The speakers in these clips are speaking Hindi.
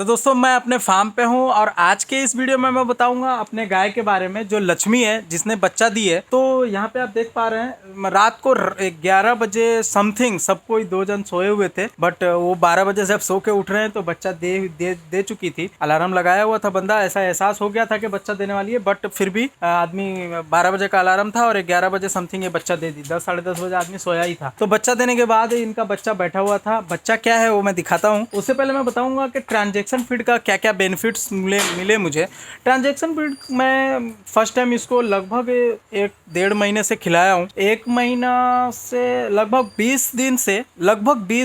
तो दोस्तों मैं अपने फार्म पे हूँ और आज के इस वीडियो में मैं बताऊंगा अपने गाय के बारे में जो लक्ष्मी है जिसने बच्चा दी है। तो यहाँ पे आप देख पा रहे हैं रात को 11 बजे समथिंग सब कोई 2 जन सोए हुए थे, बट वो 12 बजे जब सो के उठ रहे हैं तो बच्चा दे चुकी थी। अलार्म लगाया हुआ था बंदा, ऐसा एहसास हो गया था कि बच्चा देने वाली है, बट फिर भी आदमी 12 बजे का अलार्म था और 11 बजे समथिंग ये बच्चा दे दी। 10 साढ़े 10 बजे आदमी सोया ही था। तो बच्चा देने के बाद इनका बच्चा बैठा हुआ था। बच्चा क्या है वो मैं दिखाता हूँ। उससे पहले मैं बताऊंगा कि ट्रांजेक्शन फीड का क्या क्या बेनिफिट्स मिले मुझे। ट्रांजेक्शन फीड मैं फर्स्ट टाइम इसको लगभग 1-1.5 महीने से खिलाया हूँ। 1 महीना से लगभग 20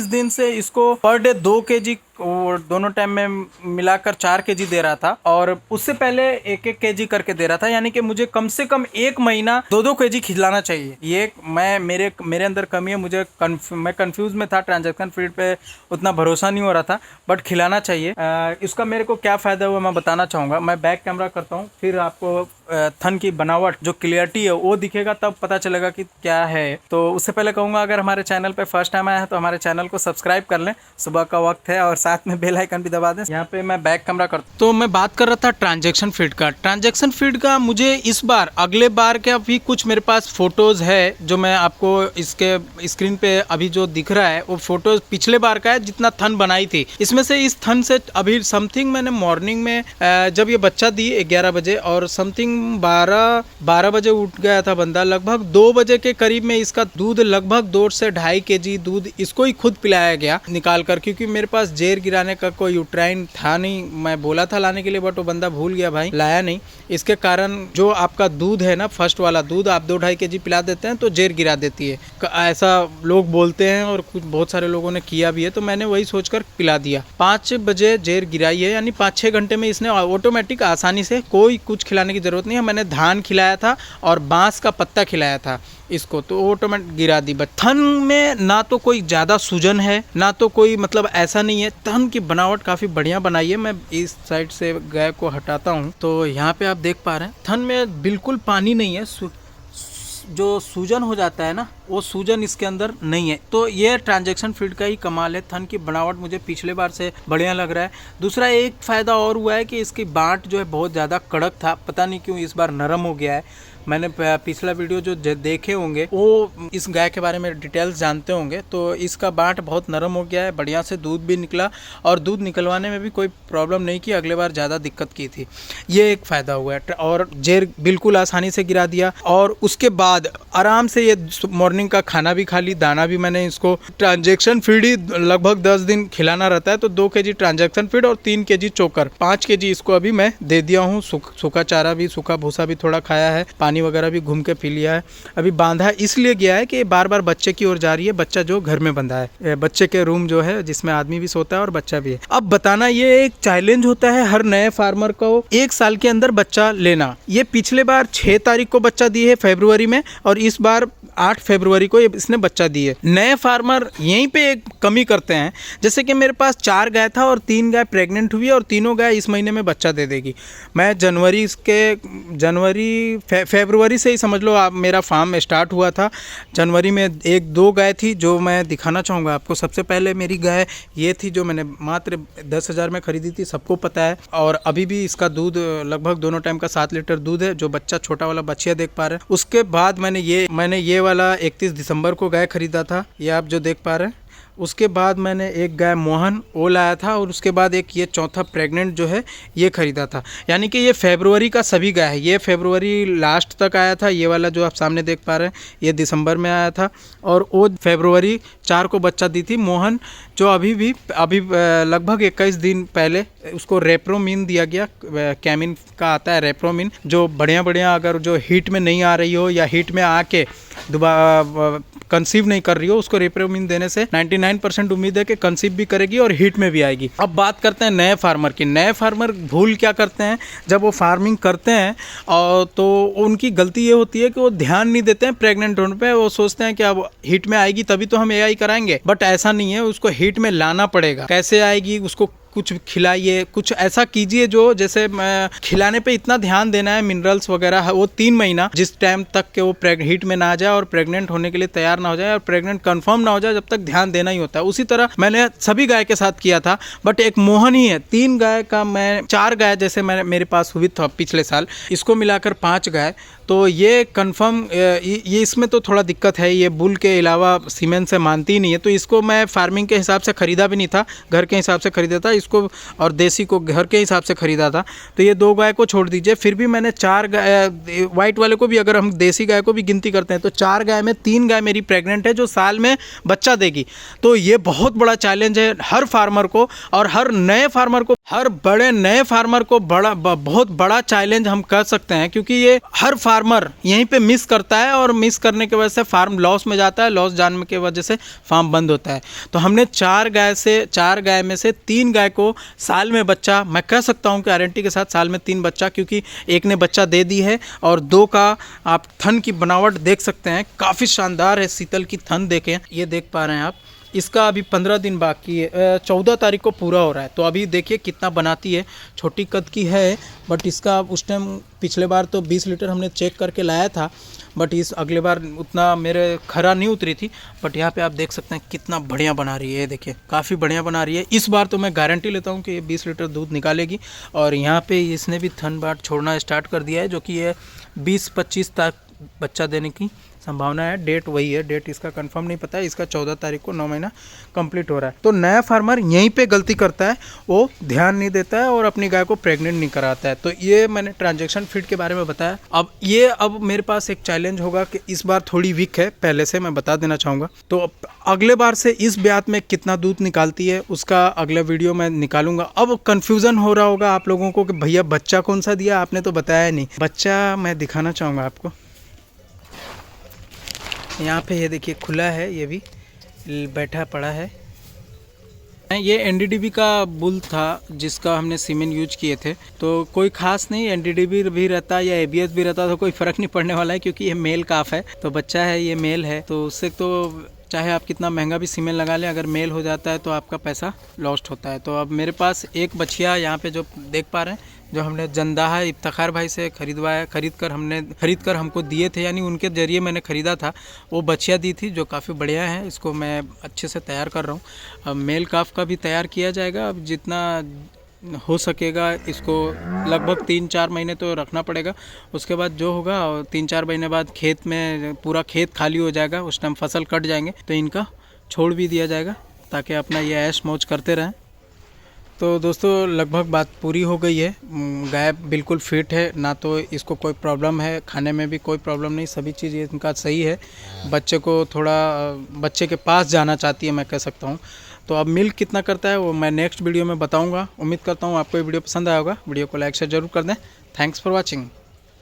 दिन से इसको पर डे 2 kg और दोनों टाइम में मिलाकर 4 kg दे रहा था, और उससे पहले 1-1 kg करके दे रहा था। यानी कि मुझे कम से कम 1 महीना 2-2 kg खिलाना चाहिए। ये मेरे अंदर कमी है। मैं कंफ्यूज में था, ट्रांजैक्शन फीड पे उतना भरोसा नहीं हो रहा था, बट खिलाना चाहिए। इसका मेरे को क्या फ़ायदा हुआ मैं बताना चाहूँगा। मैं बैक कैमरा करता हूँ, फिर आपको थन की बनावट जो क्लियरिटी है वो दिखेगा, तब पता चलेगा कि क्या है। तो उससे पहले कहूँगा अगर हमारे चैनल पे फर्स्ट टाइम आया है तो हमारे चैनल को सब्सक्राइब कर लें। सुबह का वक्त है और साथ में बेल आइकन भी दबा दें। यहाँ पे मैं बैक कैमरा करता हूँ। तो मैं बात कर रहा था ट्रांजैक्शन फीड का। ट्रांजैक्शन फीड का मुझे इस बार अगले बार के अभी कुछ मेरे पास फोटोज़ है जो मैं आपको इसके स्क्रीन पे अभी जो दिख रहा है वो फोटोज पिछले बार का है जितना थन बनाई थी। इसमें से इस थन से अभी समथिंग मैंने मॉर्निंग में जब ये बच्चा दी 11 बजे और समथिंग 12 बजे उठ गया था बंदा। लगभग 2 बजे के करीब में इसका दूध लगभग 2 से 2.5 kg दूध इसको ही खुद पिलाया गया निकाल कर, क्योंकि मेरे पास जेर गिराने का कोई यूट्राइन था नहीं। मैं बोला था लाने के लिए, बट वो बंदा भूल गया भाई, लाया नहीं। इसके कारण जो आपका दूध है ना, फर्स्ट वाला दूध आप 2-2.5 kg पिला देते हैं तो जेर गिरा देती है, ऐसा लोग बोलते हैं और कुछ बहुत सारे लोगों ने किया भी है। तो मैंने वही सोचकर पिला दिया। 5 बजे जेर गिराई है, यानी 5-6 घंटे में इसने ऑटोमेटिक आसानी से, कोई कुछ खिलाने की जरूरत नहीं है। मैंने धान खिलाया था और बांस का पत्ता खिलाया था इसको, तो ऑटोमेटिक गिरा दी। बट थन में ना तो कोई ज़्यादा सूजन है ना तो कोई मतलब ऐसा नहीं है। थन की बनावट काफ़ी बढ़िया बनाई है। मैं इस साइड से गाय को हटाता हूँ तो यहाँ पे आप देख पा रहे हैं थन में बिल्कुल पानी नहीं है। जो सूजन हो जाता है ना, वो सूजन इसके अंदर नहीं है। तो ये ट्रांजैक्शन फीड का ही कमाल है। थन की बनावट मुझे पिछले बार से बढ़िया लग रहा है। दूसरा एक फ़ायदा और हुआ है कि इसकी बाट जो है बहुत ज़्यादा कड़क था, पता नहीं क्यों इस बार नरम हो गया है। मैंने पिछला वीडियो जो देखे होंगे वो इस गाय के बारे में डिटेल्स जानते होंगे। तो इसका बाट बहुत नरम हो गया है, बढ़िया से दूध भी निकला और दूध निकलवाने में भी कोई प्रॉब्लम नहीं की। अगले बार ज़्यादा दिक्कत की थी, ये एक फ़ायदा हुआ है। और जेर बिल्कुल आसानी से गिरा दिया और उसके बाद आराम से ये मॉर्निंग का खाना भी खा ली, दाना भी। मैंने इसको ट्रांजैक्शन फीड ही लगभग 10 दिन खिलाना रहता है, तो 2 kg ट्रांजैक्शन फीड और 3 kg चोकर, 5 kg इसको अभी मैं दे दिया हूँ। सूखा चारा भी, सूखा भूसा भी थोड़ा खाया है, पानी वगैरह भी घूम के पी लिया है। अभी बांधा इसलिए गया है कि बार बार बच्चे की ओर जा रही है। बच्चा जो घर में बंधा है, बच्चे के रूम जो है जिसमें आदमी भी सोता है और बच्चा भी है। अब बताना ये एक चैलेंज होता है हर नए फार्मर को, 1 साल के अंदर बच्चा लेना। ये पिछले बार 6 तारीख को बच्चा दी है फरवरी में, और इस बार 8 फरवरी को इसने बच्चा दी है। नए फार्मर यहीं पे एक कमी करते हैं, जैसे कि मेरे पास 4 गाय था और 3 गाय प्रेग्नेंट हुई और तीनों गाय इस महीने में बच्चा दे देगी। मैं फरवरी से ही समझ लो आप, मेरा फार्म स्टार्ट हुआ था। जनवरी में 1-2 गाय थी जो मैं दिखाना चाहूँगा आपको। सबसे पहले मेरी गाय ये थी जो मैंने मात्र 10,000 में खरीदी थी, सबको पता है। और अभी भी इसका दूध लगभग दोनों टाइम का 7 लीटर दूध है, जो बच्चा छोटा वाला बच्चिया देख पा रहे हैं। उसके बाद मैंने ये वाला 31 दिसंबर को गाय खरीदा था, ये आप जो देख पा रहे हैं। उसके बाद मैंने एक गाय मोहन वो लाया था, और उसके बाद एक ये चौथा प्रेग्नेंट जो है ये ख़रीदा था। यानी कि ये फरवरी का सभी गाय है। ये फरवरी लास्ट तक आया था, ये वाला जो आप सामने देख पा रहे हैं ये दिसंबर में आया था, और वो फरवरी 4 को बच्चा दी थी। मोहन जो अभी लगभग 21 दिन पहले उसको रेप्रोमिन दिया गया, कैमिन का आता है रेप्रोमिन, जो बढ़िया अगर जो हीट में नहीं आ रही हो या हीट में आके दोबारा कंसीव नहीं कर रही हो, उसको रेप्रोमिन देने से 99% उम्मीद है कि कंसीव भी करेगी और हीट में भी आएगी। अब बात करते हैं नए फार्मर की। नए फार्मर भूल क्या करते हैं जब वो फार्मिंग करते हैं, और तो उनकी गलती ये होती है कि वो ध्यान नहीं देते हैं प्रेग्नेंट होने पे। वो सोचते हैं कि अब हीट में आएगी तभी तो हम एआई कराएंगे, बट ऐसा नहीं है। उसको हीट में लाना पड़ेगा। कैसे आएगी उसको कुछ खिलाइए, कुछ ऐसा कीजिए जो जैसे खिलाने पे इतना ध्यान देना है, मिनरल्स वगैरह, वो 3 महीना जिस टाइम तक के वो हीट में ना आ जाए और प्रेग्नेंट होने के लिए तैयार ना हो जाए और प्रेग्नेंट कंफर्म ना हो जाए, जब तक ध्यान देना ही होता है। उसी तरह मैंने सभी गाय के साथ किया था, बट एक मोहन ही है, 3 गाय का मैं 4 गाय जैसे मेरे पास हुई था पिछले साल, इसको मिलाकर 5 गाय। तो ये कंफर्म ये इसमें तो थोड़ा दिक्कत है, ये बुल के अलावा सीमेंट से मानती ही नहीं है। तो इसको मैं फार्मिंग के हिसाब से ख़रीदा भी नहीं था, घर के हिसाब से ख़रीदा था इसको, और देसी को घर के हिसाब से ख़रीदा था। तो ये 2 गाय को छोड़ दीजिए, फिर भी मैंने 4 गाय, वाइट वाले को भी अगर हम देसी गाय को भी गिनती करते हैं तो 4 गाय में 3 गाय मेरी प्रेग्नेंट है जो साल में बच्चा देगी। तो ये बहुत बड़ा चैलेंज है हर फार्मर को, और हर नए फार्मर को, हर बड़े नए फार्मर को बहुत बड़ा चैलेंज हम कर सकते हैं, क्योंकि ये हर फार्मर यहीं पे मिस करता है, और मिस करने की वजह से फार्म लॉस में जाता है, लॉस जाने की वजह से फार्म बंद होता है। तो हमने 4 गाय में से 3 गाय को साल में बच्चा, मैं कह सकता हूँ गारंटी के साथ साल में 3 बच्चा, क्योंकि एक ने बच्चा दे दी है, और 2 का आप थन की बनावट देख सकते हैं, काफ़ी शानदार है। शीतल की थन देखें, ये देख पा रहे हैं आप, इसका अभी 15 दिन बाकी है, 14 तारीख को पूरा हो रहा है। तो अभी देखिए कितना बनाती है, छोटी कद की है, बट इसका उस टाइम पिछले बार तो 20 लीटर हमने चेक करके लाया था, बट इस अगले बार उतना मेरे खरा नहीं उतरी थी। बट यहाँ पे आप देख सकते हैं कितना बढ़िया बना रही है, ये देखिए काफ़ी बढ़िया बना रही है। इस बार तो मैं गारंटी लेता हूँ कि ये 20 लीटर दूध निकालेगी। और यहाँ पे इसने भी थन बाट छोड़ना स्टार्ट कर दिया है, जो कि ये 20-25 तक बच्चा देने की संभावना है। डेट वही है, डेट इसका कंफर्म नहीं पता है, इसका 14 तारीख को 9 महीना कंप्लीट हो रहा है। तो नया फार्मर यहीं पे गलती करता है, वो ध्यान नहीं देता है और अपनी गाय को प्रेग्नेंट नहीं कराता है। तो ये मैंने ट्रांजैक्शन फीड के बारे में बताया। अब मेरे पास एक चैलेंज होगा कि इस बार थोड़ी वीक है, पहले से मैं बता देना चाहूँगा। तो अगले बार से इस ब्यात में कितना दूध निकालती है उसका अगला वीडियो मैं निकालूंगा। अब कन्फ्यूज़न हो रहा होगा आप लोगों को कि भैया बच्चा कौन सा दिया, आपने तो बताया नहीं। बच्चा मैं दिखाना चाहूँगा आपको, यहाँ पे ये देखिए खुला है, ये भी बैठा पड़ा है। ये एनडीडीबी का बुल था जिसका हमने सीमेन यूज किए थे। तो कोई खास नहीं, एनडीडीबी भी रहता या एबीएस भी रहता तो कोई फ़र्क नहीं पड़ने वाला है, क्योंकि ये मेल काफ है। तो बच्चा है, ये मेल है, तो उससे तो चाहे आप कितना महंगा भी सीमेन लगा लें, अगर मेल हो जाता है तो आपका पैसा लॉस्ट होता है। तो अब मेरे पास एक बछिया यहाँ पे जो देख पा रहे हैं, जो हमने जंदाहा इफ्तिखार भाई से खरीद कर हमको दिए थे, यानी उनके ज़रिए मैंने ख़रीदा था। वो बछिया दी थी जो काफ़ी बढ़िया है। इसको मैं अच्छे से तैयार कर रहा हूँ। अब मेल काफ का भी तैयार किया जाएगा, अब जितना हो सकेगा। इसको लगभग 3-4 महीने तो रखना पड़ेगा। उसके बाद जो होगा 3-4 महीने बाद खेत में पूरा खेत खाली हो जाएगा, उस टाइम फसल कट जाएंगे तो इनका छोड़ भी दिया जाएगा, ताकि अपना ये ऐश मौज करते रहें। तो दोस्तों लगभग बात पूरी हो गई है। गाय बिल्कुल फिट है, ना तो इसको कोई प्रॉब्लम है, खाने में भी कोई प्रॉब्लम नहीं, सभी चीज़ इनका सही है। बच्चे को थोड़ा बच्चे के पास जाना चाहती है, मैं कह सकता हूँ। तो अब मिल्क कितना करता है वो मैं नेक्स्ट वीडियो में बताऊँगा। उम्मीद करता हूँ आपको ये वीडियो पसंद आया होगा। वीडियो को लाइक शेयर जरूर कर दें। Thanks for watching.